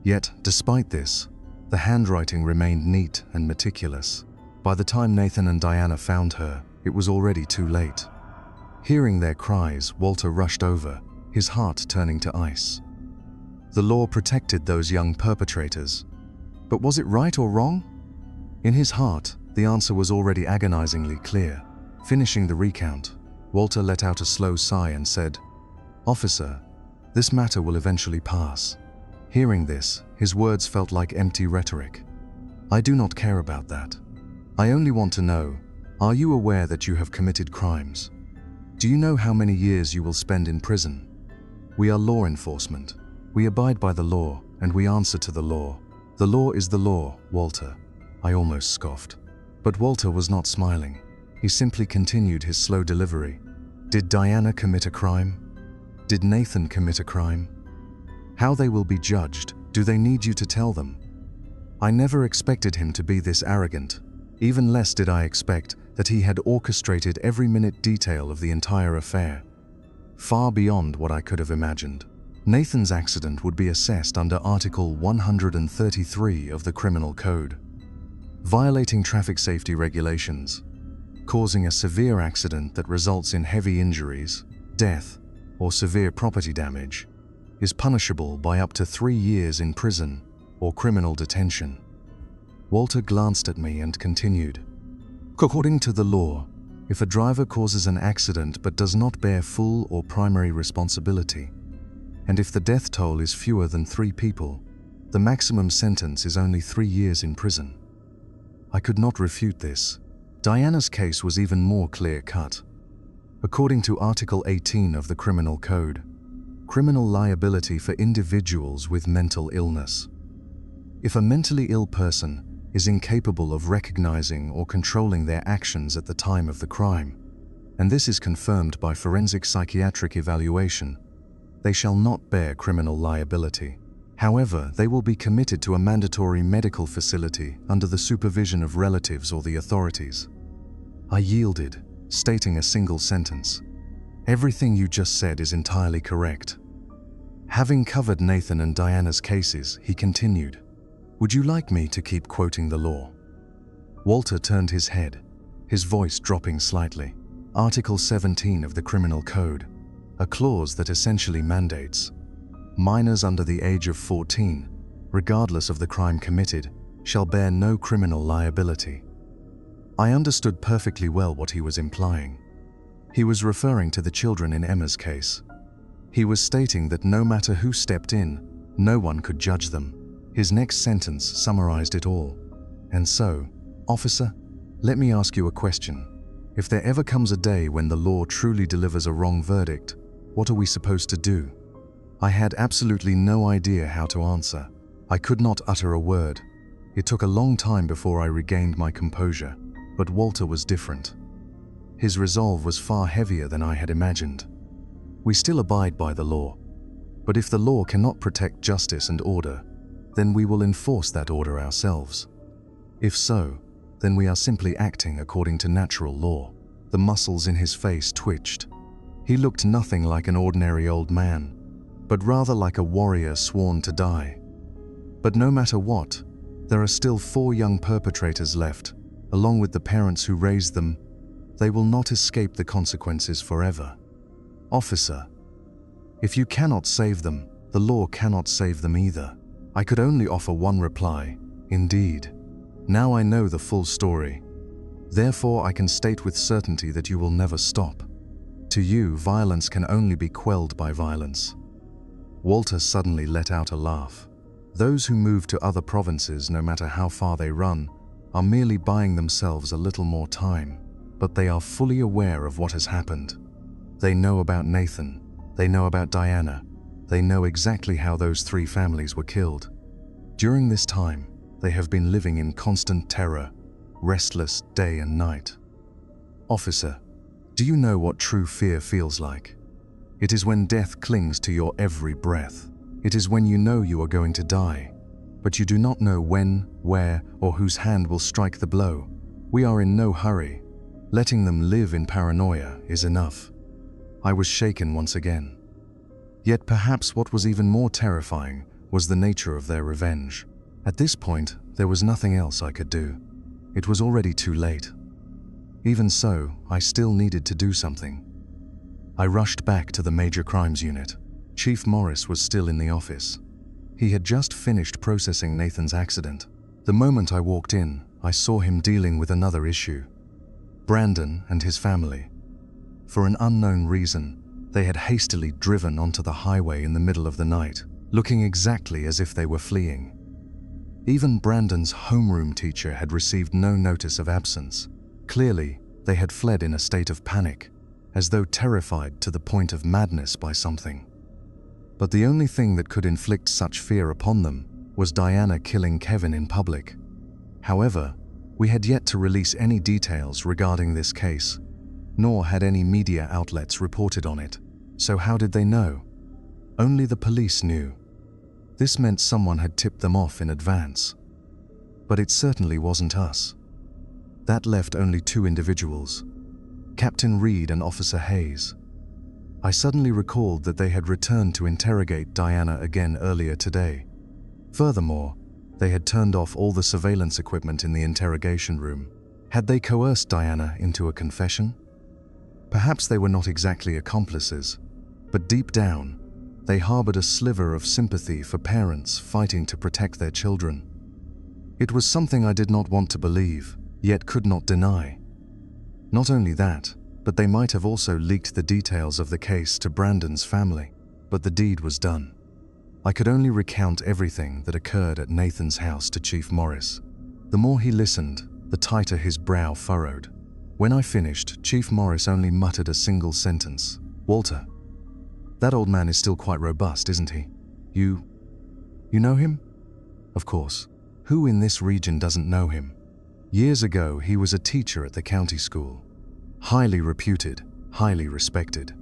Yet, despite this, the handwriting remained neat and meticulous. By the time Nathan and Diana found her, it was already too late. Hearing their cries, Walter rushed over, his heart turning to ice. The law protected those young perpetrators. But was it right or wrong? In his heart, the answer was already agonizingly clear. Finishing the recount, Walter let out a slow sigh and said, "Officer, this matter will eventually pass." Hearing this, his words felt like empty rhetoric. "I do not care about that. I only want to know, are you aware that you have committed crimes? Do you know how many years you will spend in prison? We are law enforcement. We abide by the law, and we answer to the law. The law is the law, Walter." I almost scoffed. But Walter was not smiling. He simply continued his slow delivery. "Did Diana commit a crime? Did Nathan commit a crime? How they will be judged, do they need you to tell them?" I never expected him to be this arrogant. Even less did I expect that he had orchestrated every minute detail of the entire affair. Far beyond what I could have imagined. Nathan's accident would be assessed under Article 133 of the Criminal Code. Violating traffic safety regulations, causing a severe accident that results in heavy injuries, death, or severe property damage, is punishable by up to 3 years in prison or criminal detention. Walter glanced at me and continued, "According to the law, if a driver causes an accident but does not bear full or primary responsibility, and if the death toll is fewer than 3 people, the maximum sentence is only 3 years in prison." I could not refute this. Diana's case was even more clear-cut. According to Article 18 of the Criminal Code, criminal liability for individuals with mental illness. If a mentally ill person is incapable of recognizing or controlling their actions at the time of the crime, and this is confirmed by forensic psychiatric evaluation, they shall not bear criminal liability. However, they will be committed to a mandatory medical facility under the supervision of relatives or the authorities. I yielded, stating a single sentence. "Everything you just said is entirely correct." Having covered Nathan and Diana's cases, he continued, "Would you like me to keep quoting the law?" Walter turned his head, his voice dropping slightly. Article 17 of the Criminal Code, a clause that essentially mandates minors under the age of 14, regardless of the crime committed, shall bear no criminal liability. I understood perfectly well what he was implying. He was referring to the children in Emma's case. He was stating that no matter who stepped in, no one could judge them. His next sentence summarized it all. "And so, officer, let me ask you a question. If there ever comes a day when the law truly delivers a wrong verdict, what are we supposed to do?" I had absolutely no idea how to answer. I could not utter a word. It took a long time before I regained my composure, but Walter was different. His resolve was far heavier than I had imagined. "We still abide by the law, but if the law cannot protect justice and order, then we will enforce that order ourselves. If so, then we are simply acting according to natural law." The muscles in his face twitched. He looked nothing like an ordinary old man, but rather like a warrior sworn to die. But no matter what, There are still 4 young perpetrators left, along with the parents who raised them. They will not escape the consequences forever. Officer, if you cannot save them, the law cannot save them either. I could only offer one reply: indeed. Now I know the full story. Therefore, I can state with certainty that you will never stop. To you, violence can only be quelled by violence. Walter suddenly let out a laugh. Those who move to other provinces, no matter how far they run, are merely buying themselves a little more time, but they are fully aware of what has happened. They know about Nathan, they know about Diana, they know exactly how those 3 families were killed. During this time, they have been living in constant terror, restless day and night. Officer, do you know what true fear feels like? It is when death clings to your every breath. It is when you know you are going to die, but you do not know when, where, or whose hand will strike the blow. We are in no hurry. Letting them live in paranoia is enough. I was shaken once again. Yet perhaps what was even more terrifying was the nature of their revenge. At this point, there was nothing else I could do. It was already too late. Even so, I still needed to do something. I rushed back to the Major Crimes Unit. Chief Morris was still in the office. He had just finished processing Nathan's accident. The moment I walked in, I saw him dealing with another issue: Brandon and his family. For an unknown reason, they had hastily driven onto the highway in the middle of the night, looking exactly as if they were fleeing. Even Brandon's homeroom teacher had received no notice of absence. Clearly, they had fled in a state of panic, as though terrified to the point of madness by something. But the only thing that could inflict such fear upon them was Diana killing Kevin in public. However, we had yet to release any details regarding this case, nor had any media outlets reported on it. So how did they know? Only the police knew. This meant someone had tipped them off in advance. But it certainly wasn't us. That left only 2 individuals: Captain Reed and Officer Hayes. I suddenly recalled that they had returned to interrogate Diana again earlier today. Furthermore, they had turned off all the surveillance equipment in the interrogation room. Had they coerced Diana into a confession? Perhaps they were not exactly accomplices, but deep down, they harbored a sliver of sympathy for parents fighting to protect their children. It was something I did not want to believe, yet could not deny. Not only that, but they might have also leaked the details of the case to Brandon's family. But the deed was done. I could only recount everything that occurred at Nathan's house to Chief Morris. The more he listened, the tighter his brow furrowed. When I finished, Chief Morris only muttered a single sentence: "Walter, that old man is still quite robust, isn't he? You know him?" Of course. Who in this region doesn't know him? Years ago, he was a teacher at the county school. Highly reputed, highly respected.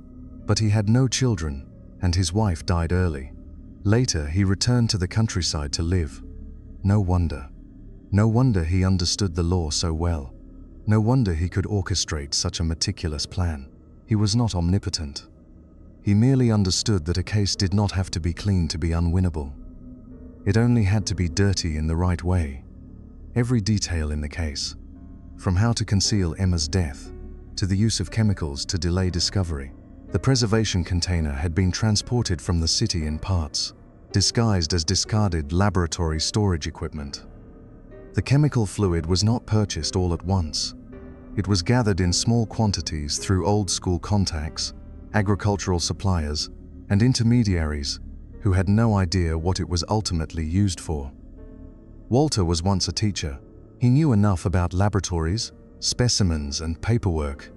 But he had no children, and his wife died early. Later, he returned to the countryside to live. No wonder. No wonder he understood the law so well. No wonder he could orchestrate such a meticulous plan. He was not omnipotent. He merely understood that a case did not have to be clean to be unwinnable. It only had to be dirty in the right way. Every detail in the case, from how to conceal Emma's death, to the use of chemicals to delay discovery. The preservation container had been transported from the city in parts, disguised as discarded laboratory storage equipment. The chemical fluid was not purchased all at once. It was gathered in small quantities through old-school contacts, agricultural suppliers, and intermediaries who had no idea what it was ultimately used for. Walter was once a teacher. He knew enough about laboratories, specimens, and paperwork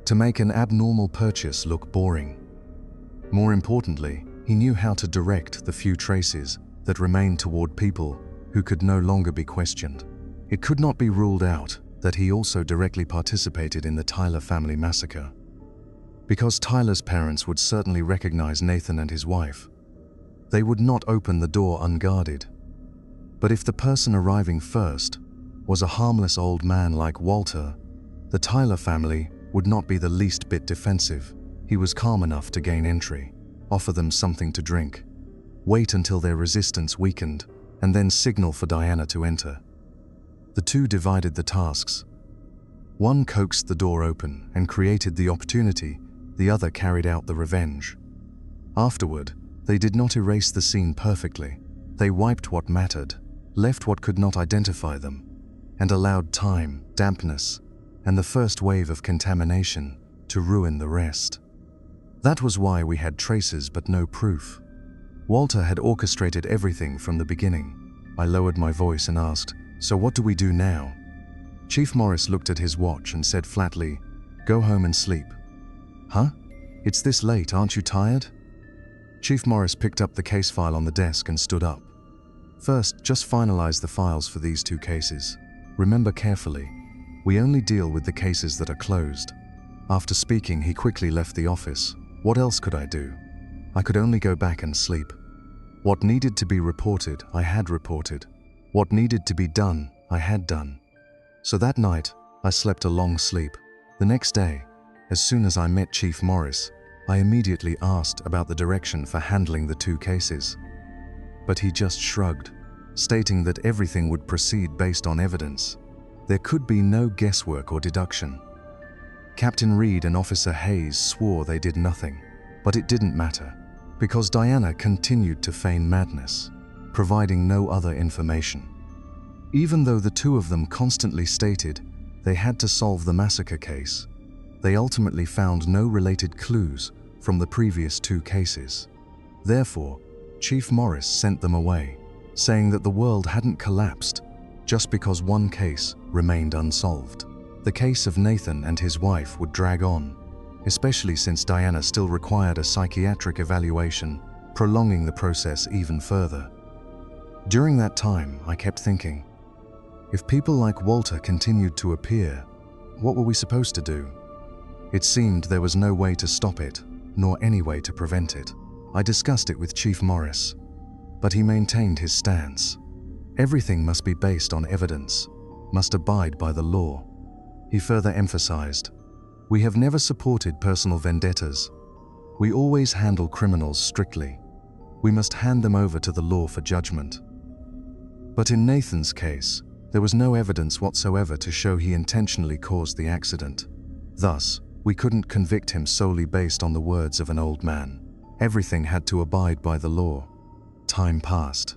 to make an abnormal purchase look boring. More importantly, he knew how to direct the few traces that remained toward people who could no longer be questioned. It could not be ruled out that he also directly participated in the Tyler family massacre. Because Tyler's parents would certainly recognize Nathan and his wife, they would not open the door unguarded. But if the person arriving first was a harmless old man like Walter, the Tyler family would not be the least bit defensive. He was calm enough to gain entry, offer them something to drink, wait until their resistance weakened, and then signal for Diana to enter. The two divided the tasks. One coaxed the door open and created the opportunity, the other carried out the revenge. Afterward, they did not erase the scene perfectly. They wiped what mattered, left what could not identify them, and allowed time, dampness, and the first wave of contamination to ruin the rest. That was why we had traces but no proof. Walter had orchestrated everything from the beginning. I lowered my voice and asked, "So what do we do now?" Chief Morris looked at his watch and said flatly, "Go home and sleep." "Huh? It's this late, aren't you tired?" Chief Morris picked up the case file on the desk and stood up. "First, just finalize the files for these two cases. Remember carefully, we only deal with the cases that are closed." After speaking, he quickly left the office. What else could I do? I could only go back and sleep. What needed to be reported, I had reported. What needed to be done, I had done. So that night, I slept a long sleep. The next day, as soon as I met Chief Morris, I immediately asked about the direction for handling the two cases. But he just shrugged, stating that everything would proceed based on evidence. There could be no guesswork or deduction. Captain Reed and Officer Hayes swore they did nothing, but it didn't matter, because Diana continued to feign madness, providing no other information. Even though the two of them constantly stated they had to solve the massacre case, they ultimately found no related clues from the previous two cases. Therefore, Chief Morris sent them away, saying that the world hadn't collapsed just because one case remained unsolved. The case of Nathan and his wife would drag on, especially since Diana still required a psychiatric evaluation, prolonging the process even further. During that time, I kept thinking, if people like Walter continued to appear, what were we supposed to do? It seemed there was no way to stop it, nor any way to prevent it. I discussed it with Chief Morris, but he maintained his stance. Everything must be based on evidence, must abide by the law. He further emphasized, "We have never supported personal vendettas. We always handle criminals strictly. We must hand them over to the law for judgment." But in Nathan's case, there was no evidence whatsoever to show he intentionally caused the accident. Thus, we couldn't convict him solely based on the words of an old man. Everything had to abide by the law. Time passed.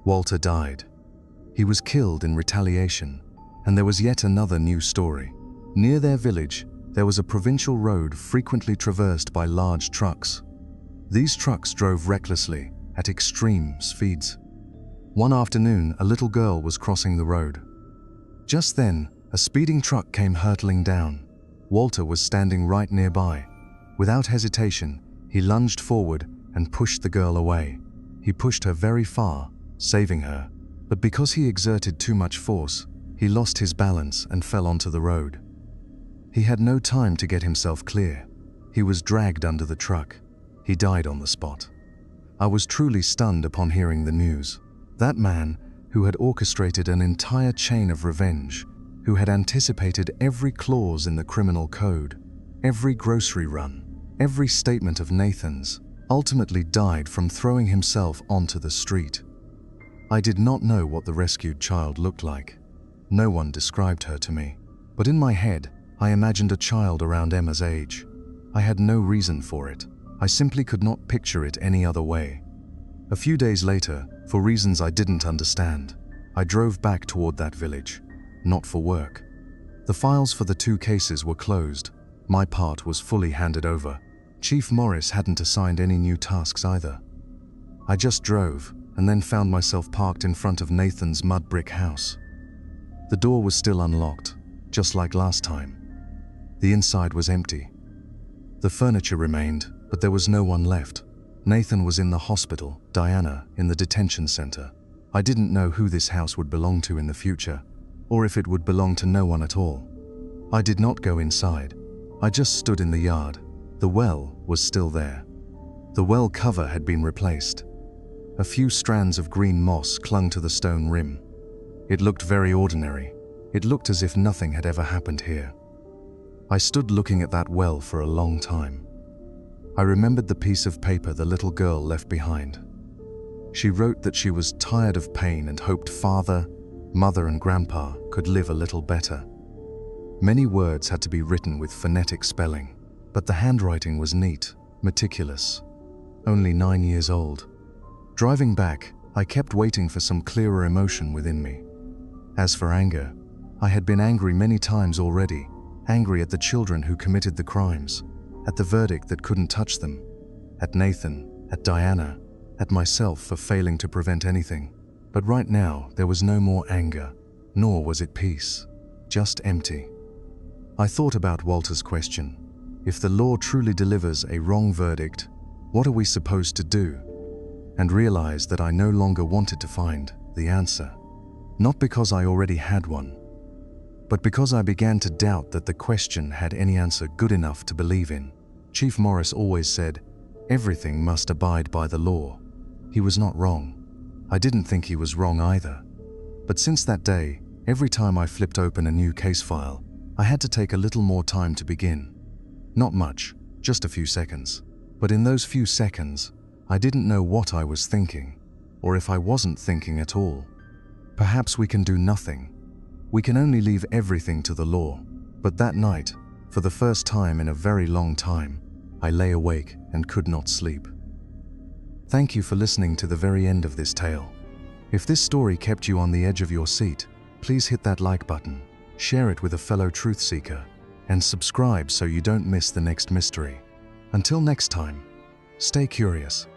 Walter died. He was killed in retaliation, and there was yet another new story. Near their village, there was a provincial road frequently traversed by large trucks. These trucks drove recklessly, at extreme speeds. One afternoon, a little girl was crossing the road. Just then, a speeding truck came hurtling down. Walter was standing right nearby. Without hesitation, he lunged forward and pushed the girl away. He pushed her very far, saving her, but because he exerted too much force, he lost his balance and fell onto the road. He had no time to get himself clear. He was dragged under the truck. He died on the spot. I was truly stunned upon hearing the news. That man, who had orchestrated an entire chain of revenge, who had anticipated every clause in the criminal code, every grocery run, every statement of Nathan's, ultimately died from throwing himself onto the street. I did not know what the rescued child looked like. No one described her to me, but in my head, I imagined a child around Emma's age. I had no reason for it. I simply could not picture it any other way. A few days later, for reasons I didn't understand, I drove back toward that village, not for work. The files for the two cases were closed. My part was fully handed over. Chief Morris hadn't assigned any new tasks either. I just drove and then found myself parked in front of Nathan's mud brick house. The door was still unlocked, just like last time. The inside was empty. The furniture remained, but there was no one left. Nathan was in the hospital, Diana in the detention center. I didn't know who this house would belong to in the future, or if it would belong to no one at all. I did not go inside. I just stood in the yard. The well was still there. The well cover had been replaced. A few strands of green moss clung to the stone rim. It looked very ordinary. It looked as if nothing had ever happened here. I stood looking at that well for a long time. I remembered the piece of paper the little girl left behind. She wrote that she was tired of pain and hoped father, mother, and grandpa could live a little better. Many words had to be written with phonetic spelling, but the handwriting was neat, meticulous. Only 9 years old. Driving back, I kept waiting for some clearer emotion within me. As for anger, I had been angry many times already, angry at the children who committed the crimes, at the verdict that couldn't touch them, at Nathan, at Diana, at myself for failing to prevent anything. But right now, there was no more anger, nor was it peace, just empty. I thought about Walter's question. If the law truly delivers a wrong verdict, what are we supposed to do? And realized that I no longer wanted to find the answer. Not because I already had one, but because I began to doubt that the question had any answer good enough to believe in. Chief Morris always said, everything must abide by the law. He was not wrong. I didn't think he was wrong either. But since that day, every time I flipped open a new case file, I had to take a little more time to begin. Not much, just a few seconds. But in those few seconds, I didn't know what I was thinking, or if I wasn't thinking at all. Perhaps we can do nothing. We can only leave everything to the law. But that night, for the first time in a very long time, I lay awake and could not sleep. Thank you for listening to the very end of this tale. If this story kept you on the edge of your seat, please hit that like button, share it with a fellow truth seeker, and subscribe so you don't miss the next mystery. Until next time, stay curious.